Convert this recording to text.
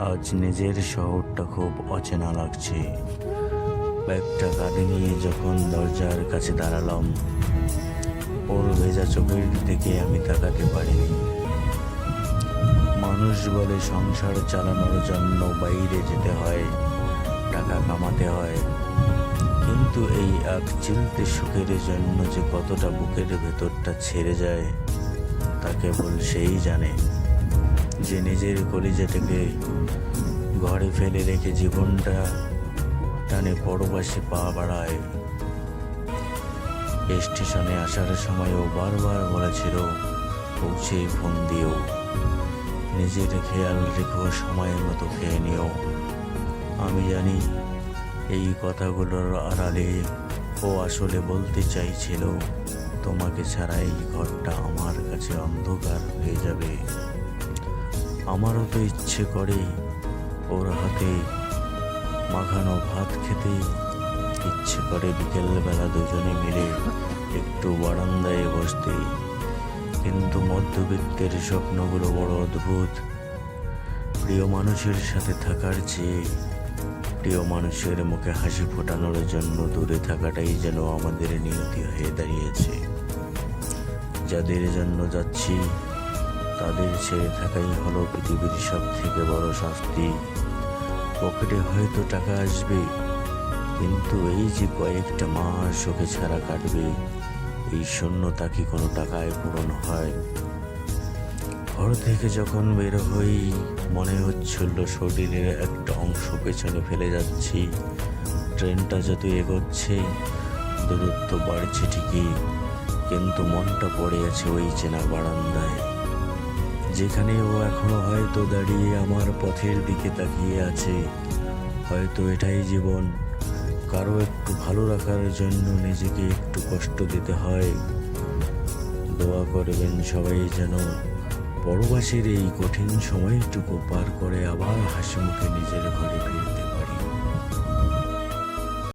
আজ নিজের শহরটা খুব অচেনা লাগছে। ব্যাগটা কাঁধে নিয়ে যখন দরজার কাছে দাঁড়ালাম, ওর ভেজা চোখের দিকে আমি তাকাতে পারিনি। মানুষ বলে সংসার চালানোর জন্য বাইরে যেতে হয়, টাকা কামাতে হয়, কিন্তু এই এক চিলতে সুখের জন্য যে কতটা বুকের ভেতরটা ছেড়ে যায় তা কেবল সেই জানে যে নিজের কলিজাটাকে ঘরে ফেলে রেখে জীবনটা টানে পরবাসে পা বাড়ায়। স্টেশনে আসার সময়ও বারবার বলেছিল, পৌঁছেই ফোন দিও, নিজের খেয়াল রেখো, সময়ের মতো খেয়ে নিও। আমি জানি এই কথাগুলোর আড়ালে ও আসলে বলতে চাইছিল, তোমাকে ছাড়া এই ঘরটা আমার কাছে অন্ধকার হয়ে যাবে। আমারও তো ইচ্ছে করে ওর হাতে মাখানো ভাত খেতে, ইচ্ছে করে বিকেলবেলা দুজনে মিলে একটু বারান্দায় বসতে, কিন্তু মধ্যবিত্তের স্বপ্নগুলো বড় অদ্ভুত। প্রিয় মানুষের সাথে থাকার চেয়ে প্রিয় মানুষের মুখে হাসি ফোটানোর জন্য দূরে থাকাটাই যেন আমাদের নিয়তি হয়ে দাঁড়িয়েছে। যাদের জন্য যাচ্ছি তাদের ছেড়ে থাকাই হলো পৃথিবীর সব থেকে বড় শাস্তি। পকেটে হয়তো টাকা আসবে, কিন্তু এই যে কয়েকটা মাস ওকে ছাড়া কাটবে, এই শূন্যতা কি কোনো টাকায় পূরণ হয়? ঘর থেকে যখন বের হই মনে হচ্ছিল শরীরের একটা অংশ পেছনে ফেলে যাচ্ছি। ট্রেনটা যত এগোচ্ছে দূরত্ব বাড়ছে ঠিকই, কিন্তু মনটা পড়ে আছে ওই চেনা বারান্দায়, যেখানে ও এখনো হয়তো দাঁড়িয়ে আমার পথের দিকে তাকিয়ে আছে। হয়তো এটাই জীবন, কারো একটু ভালো রাখার জন্য নিজেকে একটু কষ্ট দিতে হয়। দোয়া করবেন সবাই যেন পরবাসের এই কঠিন সময়টুকু পার করে আবার হাসি মুখে নিজের ঘরে ফিরতে